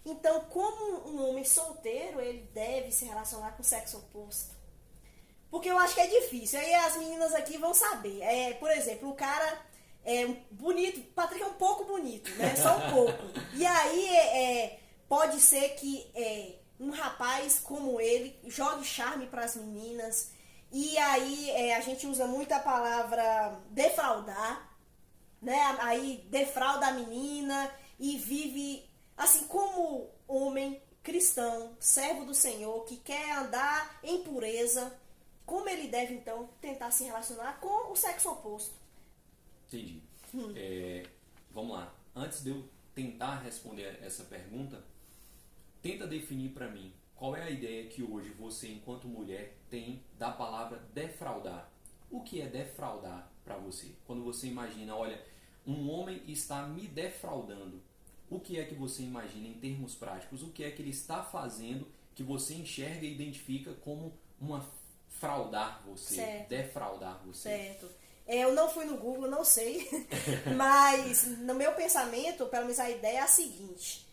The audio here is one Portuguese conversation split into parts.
Então, como um homem solteiro, ele deve se relacionar com o sexo oposto? Porque eu acho que é difícil. Aí as meninas aqui vão saber. Por exemplo, o cara é bonito, Patrick é um pouco bonito, né? Só um pouco. E aí pode ser que um rapaz como ele jogue charme para as meninas. E aí a gente usa muito a palavra defraudar, né? Aí defrauda a menina e vive assim como homem cristão, servo do Senhor, que quer andar em pureza. Como ele deve, então, tentar se relacionar com o sexo oposto? Entendi. Vamos lá. Antes de eu tentar responder essa pergunta, tenta definir para mim qual é a ideia que hoje você, enquanto mulher, tem da palavra defraudar. O que é defraudar para você? Quando você imagina, olha, um homem está me defraudando. O que é que você imagina em termos práticos? O que é que ele está fazendo que você enxerga e identifica como uma fraudar você, certo. Defraudar você? Certo. Eu não fui no Google, não sei, mas no meu pensamento, pelo menos a ideia é a seguinte: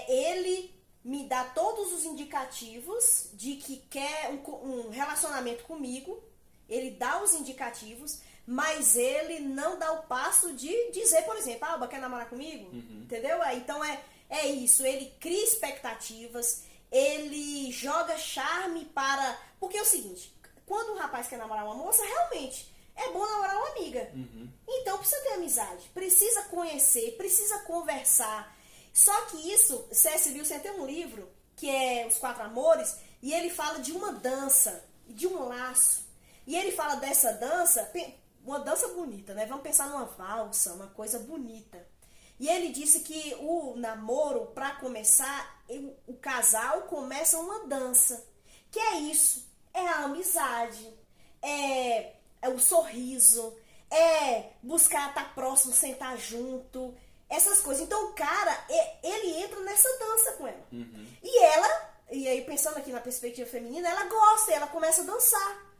ele me dá todos os indicativos de que quer um relacionamento comigo, ele dá os indicativos, mas ele não dá o passo de dizer, por exemplo, Alba, quer namorar comigo? Uhum. Entendeu? Então é isso, ele cria expectativas, ele joga charme para... Porque é o seguinte, quando um rapaz quer namorar uma moça, realmente é bom namorar uma amiga. Uhum. Então precisa ter amizade, precisa conhecer, precisa conversar. Só que isso, C.S. Lewis tem um livro, que é Os Quatro Amores, e ele fala de uma dança, de um laço. E ele fala dessa dança, uma dança bonita, né? Vamos pensar numa valsa, uma coisa bonita. E ele disse que o namoro, para começar, o casal começa uma dança. Que é isso? É a amizade, é o sorriso, é buscar estar próximo, sentar junto, essas coisas. Então o cara, ele entra nessa dança com ela. Uhum. E aí pensando aqui na perspectiva feminina, ela gosta, ela começa a dançar.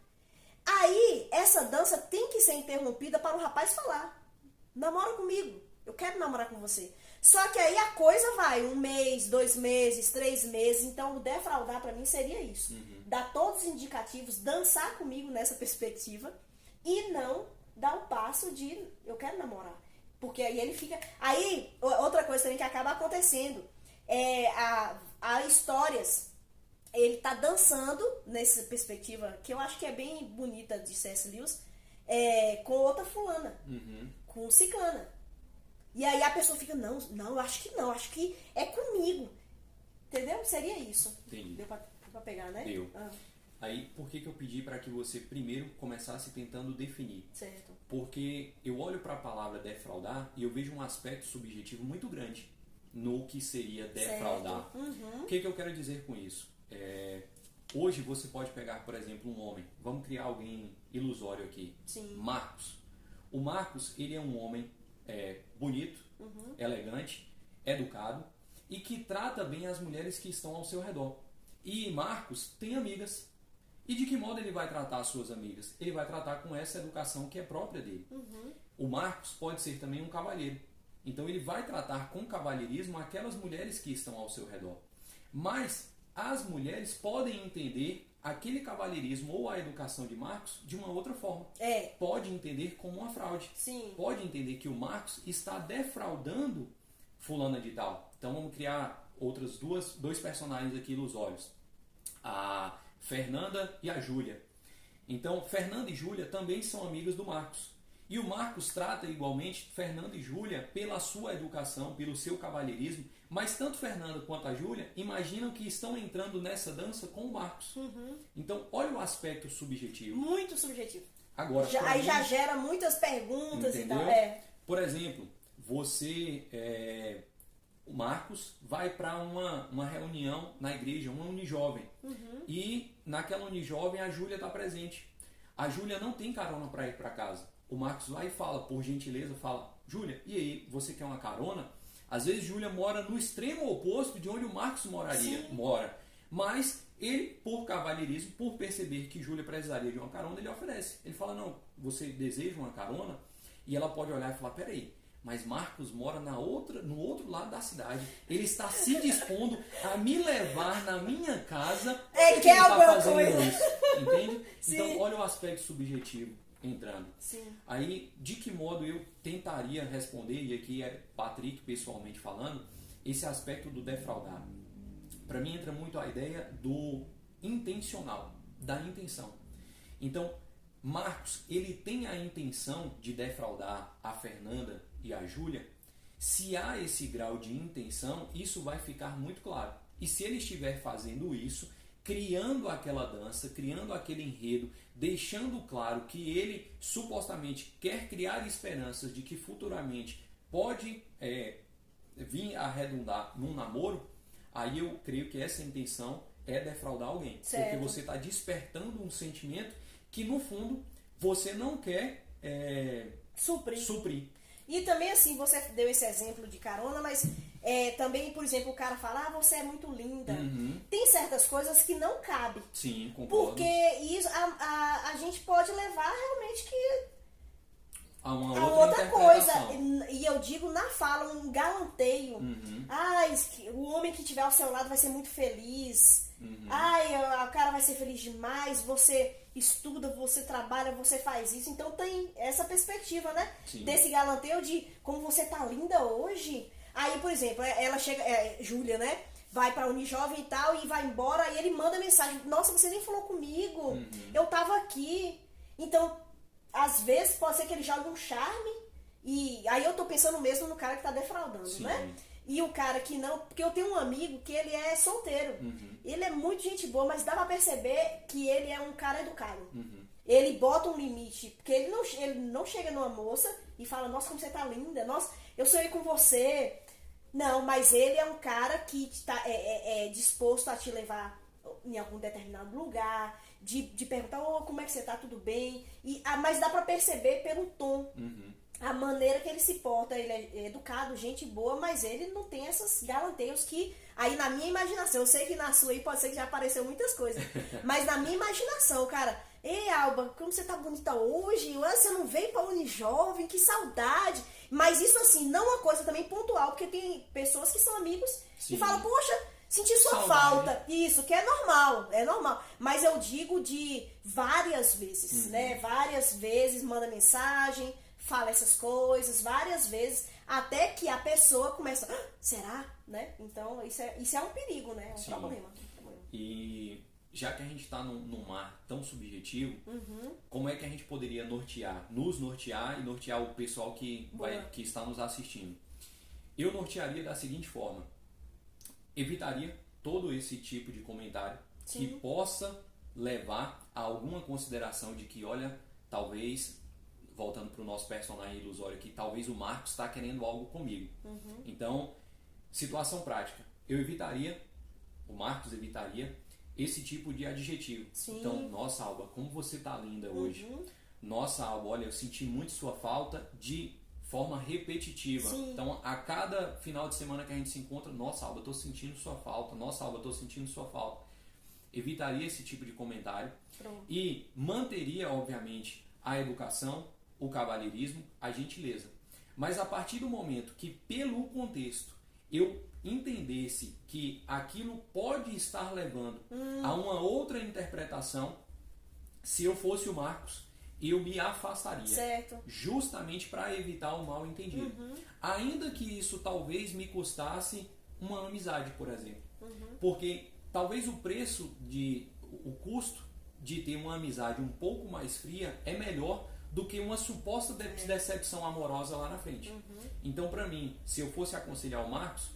Aí, essa dança tem que ser interrompida para o rapaz falar: namora comigo, eu quero namorar com você. Só que aí a coisa vai 1 mês, 2 meses, 3 meses. Então o defraudar para mim seria isso. Uhum. Dar todos os indicativos, dançar comigo nessa perspectiva e não dar o passo de eu quero namorar. Porque aí ele fica... Aí, outra coisa também que acaba acontecendo há histórias. Ele tá dançando nessa perspectiva, que eu acho que é bem bonita, de C.S. Lewis, com outra fulana, Uhum. com ciclana. E aí a pessoa fica, não, eu acho que não, acho que é comigo. Entendeu? Seria isso. Entendi. Deu pra pegar, né? Deu. Ah, Aí, por que eu pedi para que você primeiro começasse tentando definir? certo. Porque eu olho para a palavra defraudar e eu vejo um aspecto subjetivo muito grande no que seria defraudar. Certo. Uhum. O que eu quero dizer com isso? Hoje você pode pegar, por exemplo, um homem. Vamos criar alguém ilusório aqui. Sim. Marcos. O Marcos, ele é um homem bonito, Uhum. elegante, educado e que trata bem as mulheres que estão ao seu redor. E Marcos tem amigas. E de que modo ele vai tratar as suas amigas? Ele vai tratar com essa educação que é própria dele. Uhum. O Marcos pode ser também um cavalheiro. Então ele vai tratar com cavalheirismo aquelas mulheres que estão ao seu redor. Mas as mulheres podem entender aquele cavalheirismo ou a educação de Marcos de uma outra forma. Pode entender como uma fraude. Sim. Pode entender que o Marcos está defraudando fulana de tal. Então vamos criar outras dois personagens aqui ilusórios. A Fernanda e a Júlia. Então Fernanda e Júlia também são amigas do Marcos. E o Marcos trata igualmente Fernanda e Júlia pela sua educação, pelo seu cavalheirismo, mas tanto Fernanda quanto a Júlia imaginam que estão entrando nessa dança com o Marcos. Uhum. Então, olha o aspecto subjetivo. Muito subjetivo. Agora, Aí já gera muitas perguntas. entendeu? E tal. Por exemplo, o Marcos vai para uma reunião na igreja, uma Unijovem. Uhum. E naquela Unijovem a Júlia está presente. A Júlia não tem carona para ir para casa. O Marcos vai e fala, por gentileza, fala: Júlia, e aí, você quer uma carona? Às vezes Júlia mora no extremo oposto de onde o Marcos mora. Mas ele, por cavalheirismo, por perceber que Júlia precisaria de uma carona, ele oferece. Ele fala: não, você deseja uma carona? E ela pode olhar e falar: peraí, mas Marcos mora no outro lado da cidade. Ele está se dispondo a me levar na minha casa. Que é alguma coisa. Isso, entende? Sim. Então, olha o aspecto subjetivo entrando. Sim. Aí, de que modo eu tentaria responder, e aqui é Patrick pessoalmente falando, esse aspecto do defraudar. Para mim entra muito a ideia do intencional, da intenção. Então, Marcos, ele tem a intenção de defraudar a Fernanda e a Júlia. Se há esse grau de intenção, isso vai ficar muito claro. E se ele estiver fazendo isso, criando aquela dança, criando aquele enredo, deixando claro que ele supostamente quer criar esperanças de que futuramente pode vir a redundar num namoro, aí eu creio que essa intenção é defraudar alguém. Certo. Porque você está despertando um sentimento que, no fundo, você não quer suprir. E também, assim, você deu esse exemplo de carona, mas também, por exemplo, o cara fala, você é muito linda. Uhum. Tem certas coisas que não cabem. Sim, concordo. Porque isso, a gente pode levar realmente que a uma a outra coisa. interpretação. E eu digo na fala, um galanteio. Uhum. O homem que estiver ao seu lado vai ser muito feliz. Uhum. O cara vai ser feliz demais. Você estuda, você trabalha, você faz isso. Então tem essa perspectiva, né? Sim. Desse galanteio de como você tá linda hoje. Aí, por exemplo, ela chega, Júlia, né? Vai pra Unijovem e tal, e vai embora, e ele manda mensagem, nossa, você nem falou comigo, Uhum. eu tava aqui. Então, às vezes, pode ser que ele jogue um charme, e aí eu tô pensando mesmo no cara que tá defraudando, Sim. né? E o cara que não, porque eu tenho um amigo que ele é solteiro, Uhum. ele é muito gente boa, mas dá pra perceber que ele é um cara educado. Uhum. Ele bota um limite, porque ele não chega numa moça e fala, nossa, como você tá linda, nossa, eu sonhei com você. Não, mas ele é um cara que é disposto a te levar em algum determinado lugar, de perguntar, como é que você tá, tudo bem? Mas dá pra perceber pelo tom, Uhum. a maneira que ele se porta. Ele é educado, gente boa, mas ele não tem esses galanteios que, aí na minha imaginação, eu sei que na sua aí pode ser que já apareceu muitas coisas, mas na minha imaginação, cara, ei, Alba, como você tá bonita hoje? Você não veio pra Unijovem? Que saudade! Mas isso, assim, não é uma coisa também pontual, porque tem pessoas que são amigos Sim. e falam, poxa, senti sua Saudade. falta. Isso, que é normal. Mas eu digo de várias vezes, né? Várias vezes manda mensagem, fala essas coisas, várias vezes, até que a pessoa começa, será? Né? Então, isso é um perigo, né? É um Sim. problema. E já que a gente está num mar tão subjetivo, como é que a gente poderia nos nortear e nortear o pessoal que está nos assistindo? Eu nortearia da seguinte forma: evitaria todo esse tipo de comentário que possa levar a alguma consideração de que, olha, talvez, voltando para o nosso personagem ilusório aqui, talvez o Marcos está querendo algo comigo. Então, situação prática, o Marcos evitaria esse tipo de adjetivo. Sim. Então, nossa, Alba, como você tá linda hoje. Nossa, Alba, olha, eu senti muito sua falta, de forma repetitiva. Sim. Então, a cada final de semana que a gente se encontra, nossa, Alba, eu tô sentindo sua falta. Nossa, Alba, eu tô sentindo sua falta. Evitaria esse tipo de comentário. Pronto. E manteria, obviamente, a educação, o cavalheirismo, a gentileza. Mas a partir do momento que, pelo contexto, eu entendesse que aquilo pode estar levando a uma outra interpretação, se eu fosse o Marcos, eu me afastaria. Certo. Justamente para evitar o mal entendido. Ainda que isso talvez me custasse uma amizade, por exemplo. Porque talvez o custo de ter uma amizade um pouco mais fria é melhor do que uma suposta decepção amorosa lá na frente. Então, para mim, se eu fosse aconselhar o Marcos,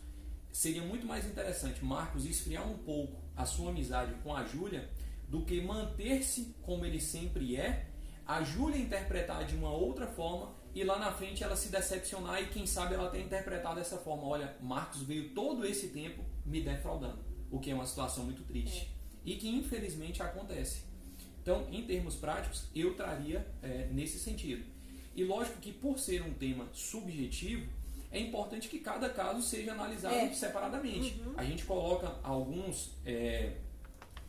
seria muito mais interessante Marcos esfriar um pouco a sua amizade com a Júlia do que manter-se como ele sempre é, a Júlia interpretar de uma outra forma e lá na frente ela se decepcionar e quem sabe ela tenha interpretado dessa forma. Olha, Marcos veio todo esse tempo me defraudando, o que é uma situação muito triste e que infelizmente acontece. Então, em termos práticos, eu traria nesse sentido. E lógico que por ser um tema subjetivo, é importante que cada caso seja analisado separadamente. A gente coloca alguns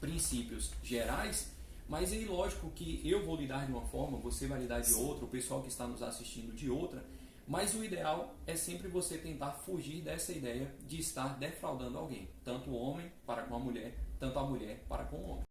princípios gerais, mas é lógico que eu vou lidar de uma forma, você vai lidar de outra, o pessoal que está nos assistindo de outra, Mas o ideal é sempre você tentar fugir dessa ideia de estar defraudando alguém, tanto o homem para com a mulher, tanto a mulher para com o homem.